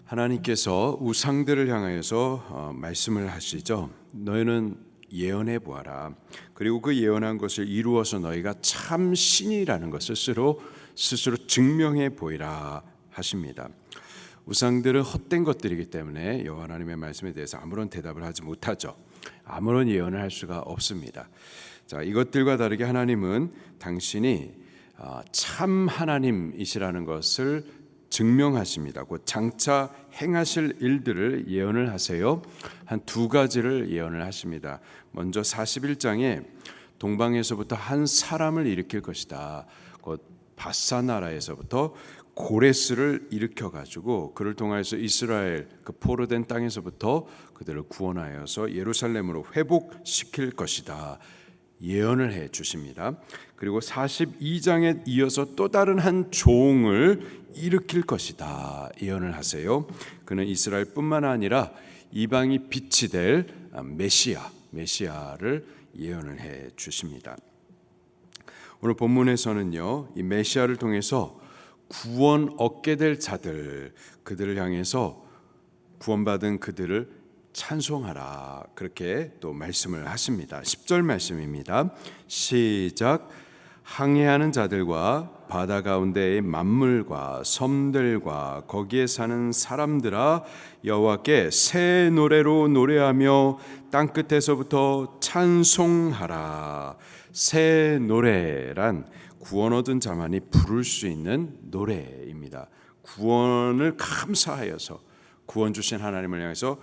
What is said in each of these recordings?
하나님께서 우상들을 향하여서 말씀을 하시죠. 너희는 예언해 보아라. 그리고 그 예언한 것을 이루어서 너희가 참 신이라는 것을 스스로 증명해 보이라 하십니다. 우상들은 헛된 것들이기 때문에 여호와 하나님의 말씀에 대해서 아무런 대답을 하지 못하죠. 아무런 예언을 할 수가 없습니다. 자, 이것들과 다르게 하나님은 당신이 참 하나님이시라는 것을 증명하십니다. 곧 장차 행하실 일들을 예언을 하세요. 한 두 가지를 예언을 하십니다. 먼저 41장에 동방에서부터 한 사람을 일으킬 것이다. 곧 바사 나라에서부터 고레스를 일으켜 가지고 그를 통하여서 이스라엘 그 포로된 땅에서부터 그들을 구원하여서 예루살렘으로 회복시킬 것이다. 예언을 해 주십니다. 그리고 42장에 이어서 또 다른 한 종을 일으킬 것이다. 예언을 하세요. 그는 이스라엘뿐만 아니라 이방이 빛이 될 메시아를 예언을 해 주십니다. 오늘 본문에서는요, 이 메시아를 통해서 구원 얻게 될 자들, 그들을 향해서 구원받은 그들을 찬송하라, 그렇게 또 말씀을 하십니다. 10절 말씀입니다. 시작. 항해하는 자들과 바다 가운데의 만물과 섬들과 거기에 사는 사람들아, 여호와께 새 노래로 노래하며 땅끝에서부터 찬송하라. 새 노래란 구원 얻은 자만이 부를 수 있는 노래입니다. 구원을 감사하여서 구원 주신 하나님을 향해서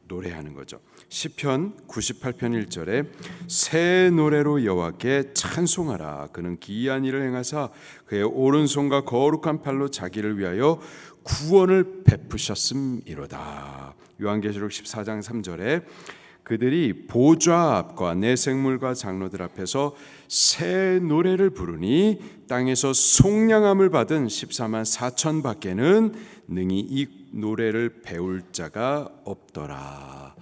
노래하는 거죠. 시편 98편 1절에 새 노래로 여호와께 찬송하라. 그는 기이한 일을 행하사 그의 오른손과 거룩한 팔로 자기를 위하여 구원을 베푸셨음이로다. 요한계시록 14장 3절에 그들이 보좌 앞과 내 생물과 장로들 앞에서 새 노래를 부르니 땅에서 속량함을 받은 14만 4천 밖에는 능히 이 노래를 배울 자가 없더라.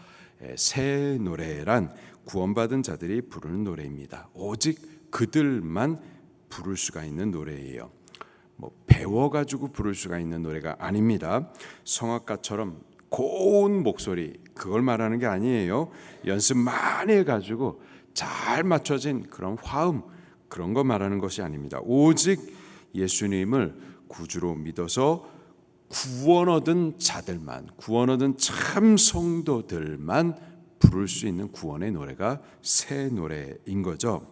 새 노래란 구원받은 자들이 부르는 노래입니다. 오직 그들만 부를 수가 있는 노래예요. 배워가지고 부를 수가 있는 노래가 아닙니다. 성악가처럼 고운 목소리, 그걸 말하는 게 아니에요. 연습 많이 해가지고 잘 맞춰진 그런 화음, 그런 거 말하는 것이 아닙니다. 오직 예수님을 구주로 믿어서 구원 얻은 자들만, 구원 얻은 참 성도들만 부를 수 있는 구원의 노래가 새 노래인 거죠.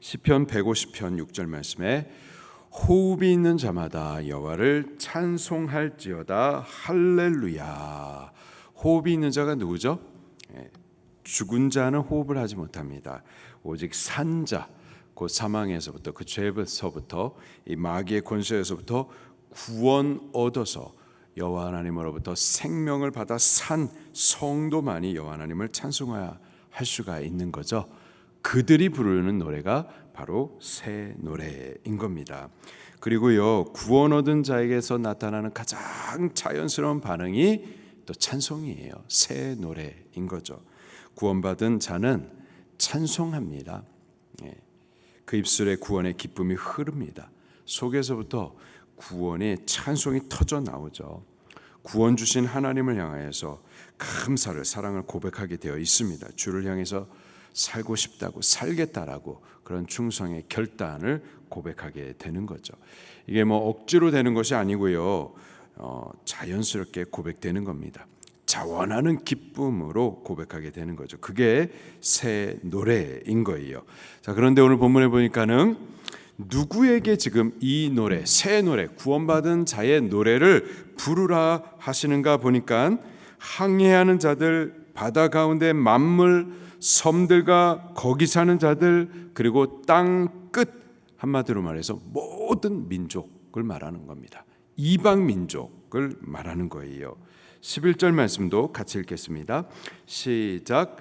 시편 150편 6절 말씀에 호흡이 있는 자마다 여호와를 찬송할지어다. 할렐루야. 호흡이 있는 자가 누구죠? 죽은 자는 호흡을 하지 못합니다. 오직 산 자, 그 사망에서부터, 그 죄에서부터, 이 마귀의 권세에서부터 구원 얻어서 여호와 하나님으로부터 생명을 받아 산 성도만이 여호와 하나님을 찬송해야 할 수가 있는 거죠. 그들이 부르는 노래가 바로 새 노래인 겁니다. 그리고요, 구원 얻은 자에게서 나타나는 가장 자연스러운 반응이 또 찬송이에요. 새 노래인 거죠. 구원받은 자는 찬송합니다. 그 입술에 구원의 기쁨이 흐릅니다. 속에서부터 구원의 찬송이 터져 나오죠. 구원 주신 하나님을 향하여서 감사를, 사랑을 고백하게 되어 있습니다. 주를 향해서 살고 싶다고, 살겠다라고 그런 충성의 결단을 고백하게 되는 거죠. 이게 억지로 되는 것이 아니고요, 자연스럽게 고백되는 겁니다. 자원하는 기쁨으로 고백하게 되는 거죠. 그게 새 노래인 거예요. 자, 그런데 오늘 본문에 보니까는 누구에게 지금 이 노래, 새 노래, 구원받은 자의 노래를 부르라 하시는가 보니까 항해하는 자들, 바다 가운데 만물, 섬들과 거기 사는 자들, 그리고 땅 끝, 한마디로 말해서 모든 민족을 말하는 겁니다. 이방 민족을 말하는 거예요. 11절 말씀도 같이 읽겠습니다. 시작.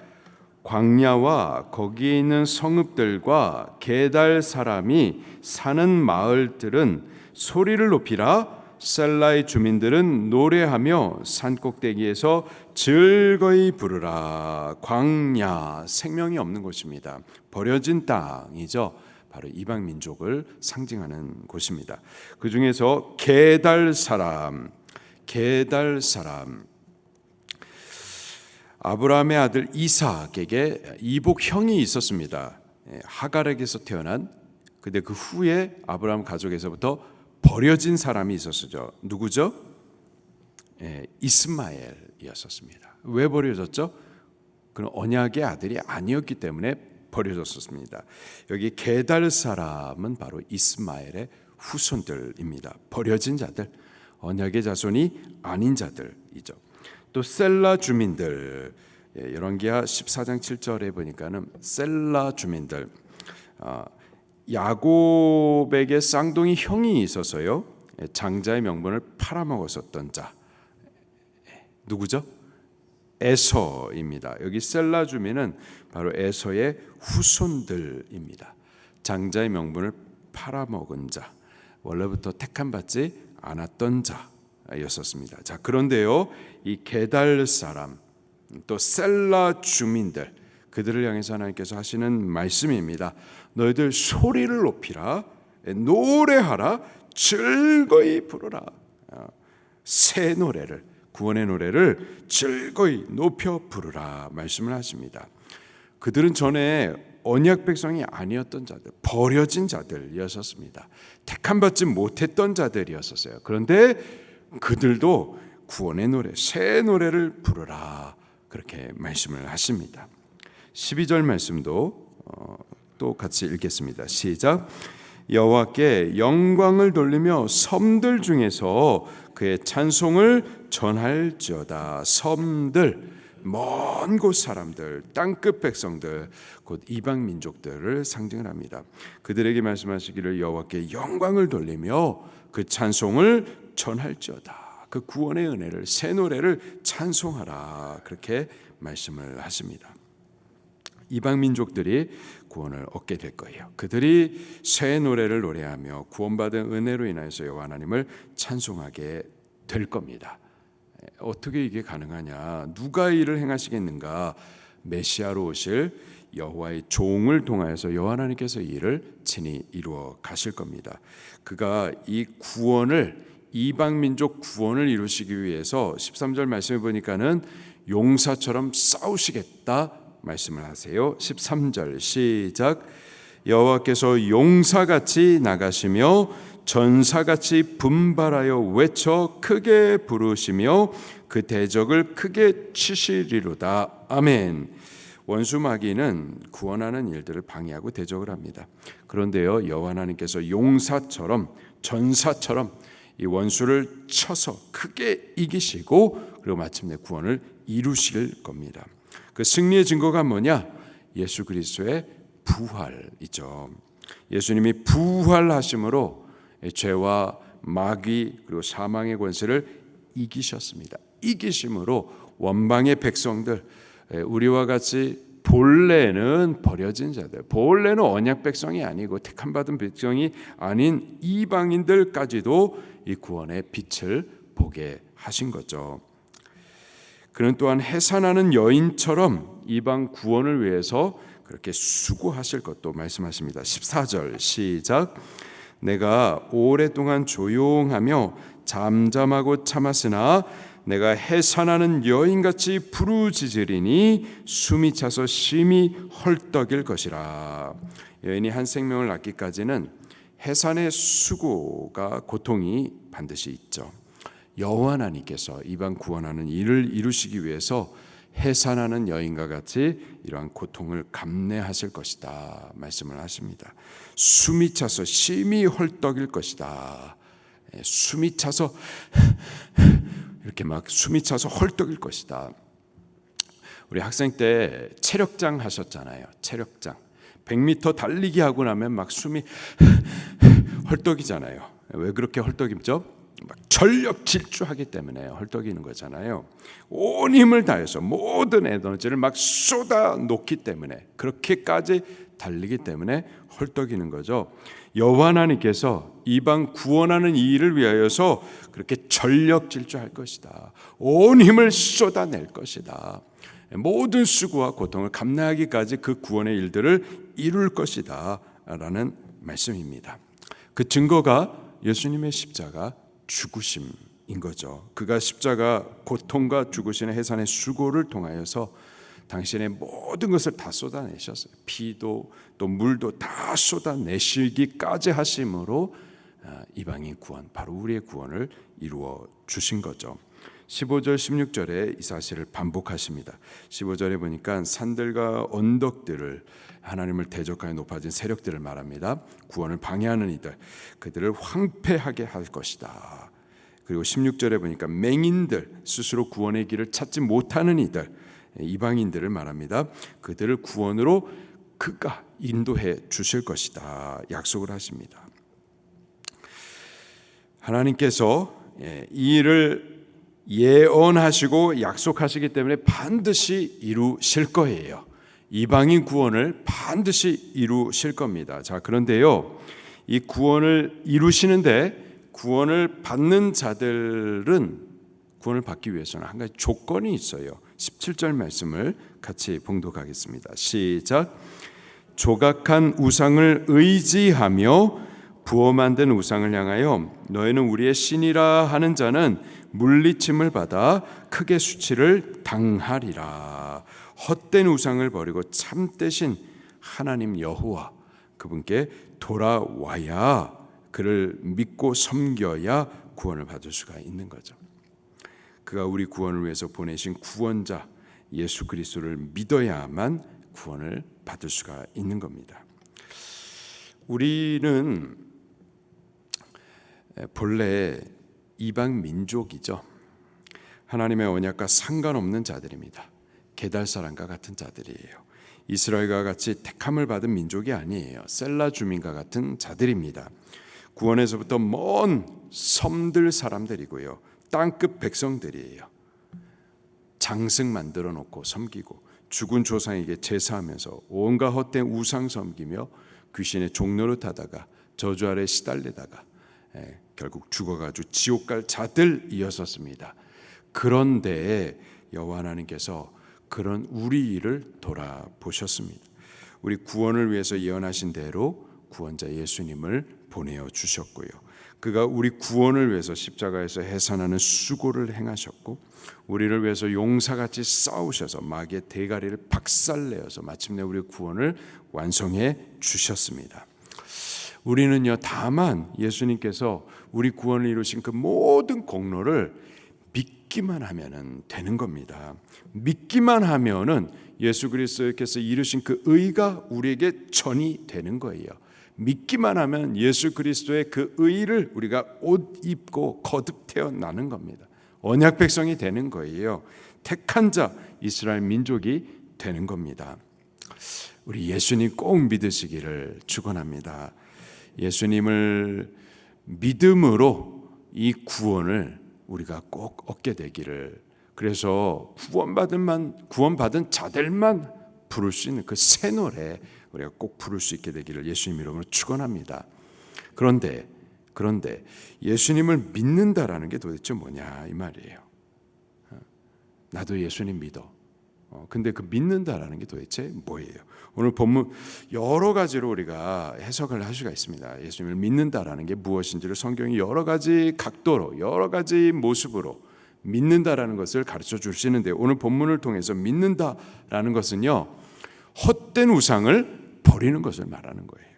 광야와 거기에 있는 성읍들과 게달 사람이 사는 마을들은 소리를 높이라. 셀라의 주민들은 노래하며 산꼭대기에서 즐거이 부르라. 광야, 생명이 없는 곳입니다. 버려진 땅이죠. 바로 이방 민족을 상징하는 곳입니다. 그 중에서 게달 사람, 게달 사람. 아브라함의 아들 이삭에게 이복 형이 있었습니다. 하갈에게서 태어난, 근데 그 후에 아브라함 가족에서부터 버려진 사람이 있었죠. 누구죠? 이스마엘이었습니다. 왜 버려졌죠? 그는 언약의 아들이 아니었기 때문에 버려졌습니다. 여기 게달 사람은 바로 이스마엘의 후손들입니다. 버려진 자들, 언약의 자손이 아닌 자들이죠. 또 셀라 주민들, 열왕기하 14장 7절에 보니까는 셀라 주민들, 야곱에게 쌍둥이 형이 있어서요 장자의 명분을 팔아먹었었던 자, 누구죠? 에서입니다. 여기 셀라 주민은 바로 에서의 후손들입니다. 장자의 명분을 팔아먹은 자, 원래부터 택함 받지 않았던 자였었습니다. 자, 그런데요, 이 게달 사람, 또 셀라 주민들, 그들을 향해서 하나님께서 하시는 말씀입니다. 너희들 소리를 높이라, 노래하라, 즐거이 부르라. 새 노래를, 구원의 노래를 즐거이 높여 부르라 말씀을 하십니다. 그들은 전에 언약 백성이 아니었던 자들, 버려진 자들이었습니다. 택함 받지 못했던 자들이었어요. 그런데 그들도 구원의 노래, 새 노래를 부르라, 그렇게 말씀을 하십니다. 12절 말씀도 또 같이 읽겠습니다. 시작. 여호와께 영광을 돌리며 섬들 중에서 그의 찬송을 전할지어다. 섬들, 먼 곳 사람들, 땅끝 백성들, 곧 이방 민족들을 상징을 합니다. 그들에게 말씀하시기를 여호와께 영광을 돌리며 그 찬송을 전할지어다. 그 구원의 은혜를, 새 노래를 찬송하라, 그렇게 말씀을 하십니다. 이방 민족들이 구원을 얻게 될 거예요. 그들이 새 노래를 노래하며 구원받은 은혜로 인하여서 여호와 하나님을 찬송하게 될 겁니다. 어떻게 이게 가능하냐? 누가 이를 행하시겠는가? 메시아로 오실 여호와의 종을 통하여서 여호와 하나님께서 이 일을 친히 이루어 가실 겁니다. 그가 이 구원을, 이방 민족 구원을 이루시기 위해서 13절 말씀해 보니까는 용사처럼 싸우시겠다 말씀을 하세요. 13절 시작. 여호와께서 용사같이 나가시며 전사같이 분발하여 외쳐 크게 부르시며 그 대적을 크게 치시리로다. 아멘. 원수 마귀는 구원하는 일들을 방해하고 대적을 합니다. 그런데요, 여호와 하나님께서 용사처럼, 전사처럼 이 원수를 쳐서 크게 이기시고 그리고 마침내 구원을 이루실 겁니다. 그 승리의 증거가 뭐냐? 예수 그리스도의 부활이죠. 예수님이 부활하심으로 죄와 마귀 그리고 사망의 권세를 이기셨습니다. 이기심으로 원방의 백성들, 우리와 같이 본래는 버려진 자들, 본래는 언약 백성이 아니고 택함 받은 백성이 아닌 이방인들까지도 이 구원의 빛을 보게 하신 거죠. 그는 또한 해산하는 여인처럼 이방 구원을 위해서 그렇게 수고하실 것도 말씀하십니다. 14절 시작. 내가 오랫동안 조용하며 잠잠하고 참았으나 내가 해산하는 여인같이 부르짖으리니 숨이 차서 심히 헐떡일 것이라. 여인이 한 생명을 낳기까지는 해산의 수고가, 고통이 반드시 있죠. 여호와 하나님께서 이방 구원하는 일을 이루시기 위해서 해산하는 여인과 같이 이러한 고통을 감내하실 것이다 말씀을 하십니다. 숨이 차서 심히 헐떡일 것이다. 숨이 차서 이렇게 막 숨이 차서 헐떡일 것이다. 우리 학생 때 체력장 하셨잖아요. 체력장 100m 달리기 하고 나면 막 숨이 헐떡이잖아요. 왜 그렇게 헐떡이죠? 막 전력 질주하기 때문에 헐떡이는 거잖아요. 온 힘을 다해서 모든 에너지를 막 쏟아 놓기 때문에, 그렇게까지 달리기 때문에 헐떡이는 거죠. 여호와 하나님께서 이방 구원하는 이 일을 위하여서 그렇게 전력 질주할 것이다. 온 힘을 쏟아낼 것이다. 모든 수고와 고통을 감내하기까지 그 구원의 일들을 이룰 것이다 라는 말씀입니다. 그 증거가 예수님의 십자가 죽으심입니다. 거죠. 그가 십자가 고통과 죽으시는 해산의 수고를 통하여서 당신의 모든 것을 다 쏟아내셨어요. 피도 또 물도 다 쏟아내시기까지 하심으로 이방인 구원, 바로 우리의 구원을 이루어 주신 거죠. 15절 16절에 이 사실을 반복하십니다. 15절에 보니까 산들과 언덕들을, 하나님을 대적하여 높아진 세력들을 말합니다. 구원을 방해하는 이들, 그들을 황폐하게 할 것이다. 그리고 16절에 보니까 맹인들, 스스로 구원의 길을 찾지 못하는 이들, 이방인들을 말합니다. 그들을 구원으로 그가 인도해 주실 것이다 약속을 하십니다. 하나님께서 이 일을 예언하시고 약속하시기 때문에 반드시 이루실 거예요. 이방인 구원을 반드시 이루실 겁니다. 자, 그런데요, 이 구원을 이루시는데 구원을 받는 자들은 구원을 받기 위해서는 한 가지 조건이 있어요. 17절 말씀을 같이 봉독하겠습니다. 시작. 조각한 우상을 의지하며 부어 만든 우상을 향하여 너희는 우리의 신이라 하는 자는 물리침을 받아 크게 수치를 당하리라. 헛된 우상을 버리고 참되신 하나님 여호와 그분께 돌아와야, 그를 믿고 섬겨야 구원을 받을 수가 있는 거죠. 그가 우리 구원을 위해서 보내신 구원자 예수 그리스도를 믿어야만 구원을 받을 수가 있는 겁니다. 우리는 본래 이방 민족이죠. 하나님의 언약과 상관없는 자들입니다. 게달 사람과 같은 자들이에요. 이스라엘과 같이 택함을 받은 민족이 아니에요. 셀라 주민과 같은 자들입니다. 구원에서부터 먼 섬들 사람들이고요. 땅끝 백성들이에요. 장승 만들어 놓고 섬기고 죽은 조상에게 제사하면서 온갖 헛된 우상 섬기며 귀신의 종노릇 하다가 저주 아래 시달리다가 결국 죽어가지고 지옥 갈 자들이었었습니다. 그런데 여호와 하나님께서 그런 우리 일을 돌아보셨습니다. 우리 구원을 위해서 예언하신 대로 구원자 예수님을 보내어 주셨고요. 그가 우리 구원을 위해서 십자가에서 해산하는 수고를 행하셨고, 우리를 위해서 용사같이 싸우셔서 마귀의 대가리를 박살내어서 마침내 우리 구원을 완성해 주셨습니다. 우리는요, 다만 예수님께서 우리 구원을 이루신 그 모든 공로를 믿기만 하면은 되는 겁니다. 믿기만 하면은 예수 그리스도께서 이루신 그 의가 우리에게 전이 되는 거예요. 믿기만 하면 예수 그리스도의 그 의를 우리가 옷 입고 거듭 태어나는 겁니다. 언약 백성이 되는 거예요. 택한 자 이스라엘 민족이 되는 겁니다. 우리 예수님 꼭 믿으시기를 축원합니다. 예수님을 믿음으로 이 구원을 우리가 꼭 얻게 되기를, 그래서 구원받은 자들만 부를 수 있는 그 새 노래 우리가 꼭 부를 수 있게 되기를 예수님 이름으로 축원합니다. 그런데 예수님을 믿는다라는 게 도대체 뭐냐 이 말이에요. 나도 예수님 믿어. 근데 그 믿는다라는 게 도대체 뭐예요? 오늘 본문 여러 가지로 우리가 해석을 할 수가 있습니다. 예수님을 믿는다라는 게 무엇인지를 성경이 여러 가지 각도로, 여러 가지 모습으로 믿는다라는 것을 가르쳐 주시는데, 오늘 본문을 통해서 믿는다라는 것은요, 헛된 우상을 버리는 것을 말하는 거예요.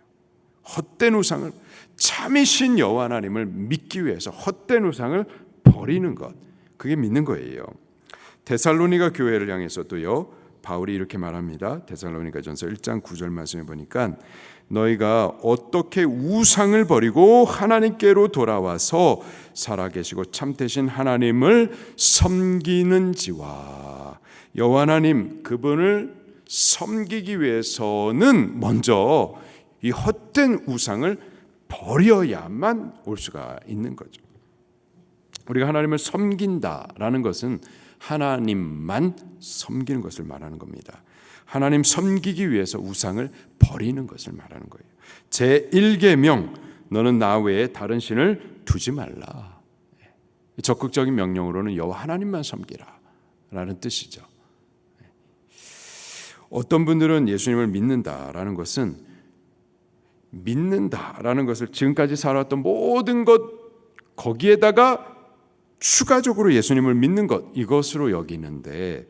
헛된 우상을, 참이신 여호와 하나님을 믿기 위해서 헛된 우상을 버리는 것, 그게 믿는 거예요. 데살로니가 교회를 향해서도요, 바울이 이렇게 말합니다. 데살로니가전서 1장 9절 말씀에 보니까 너희가 어떻게 우상을 버리고 하나님께로 돌아와서 살아계시고 참되신 하나님을 섬기는지와, 여호와 하나님 그분을 섬기기 위해서는 먼저 이 헛된 우상을 버려야만 올 수가 있는 거죠. 우리가 하나님을 섬긴다라는 것은 하나님만 섬기는 것을 말하는 겁니다. 하나님 섬기기 위해서 우상을 버리는 것을 말하는 거예요. 제1계명 너는 나 외에 다른 신을 두지 말라. 적극적인 명령으로는 여호와 하나님만 섬기라 라는 뜻이죠. 어떤 분들은 예수님을 믿는다라는 것은, 믿는다라는 것을 지금까지 살아왔던 모든 것 거기에다가 추가적으로 예수님을 믿는 것, 이것으로 여기는데,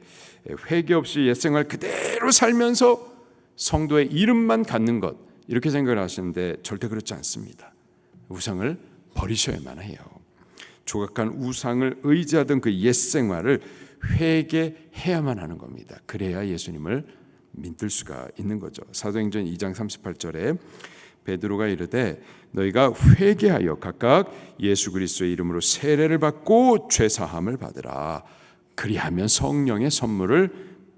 회개 없이 옛생활 그대로 살면서 성도의 이름만 갖는 것, 이렇게 생각을 하시는데 절대 그렇지 않습니다. 우상을 버리셔야만 해요. 조각한 우상을 의지하던 그 옛생활을 회개해야만 하는 겁니다. 그래야 예수님을 믿을 수가 있는 거죠. 사도행전 2장 38절에 베드로가 이르되 너희가 회개하여 각각 예수 그리스도의 이름으로 세례를 받고 죄 사함을 받으라. 그리하면 성령의 선물을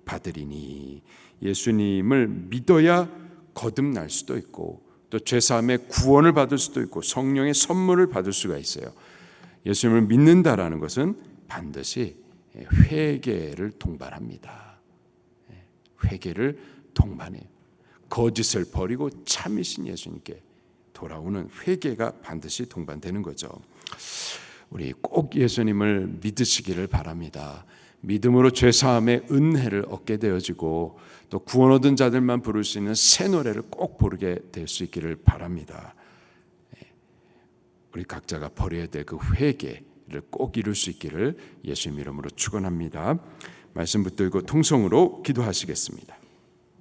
받으리니. 예수님을 믿어야 거듭날 수도 있고 또 죄 사함의 구원을 받을 수도 있고 성령의 선물을 받을 수가 있어요. 예수님을 믿는다라는 것은 반드시 회개를 동반합니다. 회개를 동반해요. 거짓을 버리고 참이신 예수님께 돌아오는 회개가 반드시 동반되는 거죠. 우리 꼭 예수님을 믿으시기를 바랍니다. 믿음으로 죄사함의 은혜를 얻게 되어지고 또 구원 얻은 자들만 부를 수 있는 새 노래를 꼭 부르게 될 수 있기를 바랍니다. 우리 각자가 버려야 될 그 회개를 꼭 이룰 수 있기를 예수님 이름으로 축원합니다. 말씀 붙들고 통성으로 기도하시겠습니다.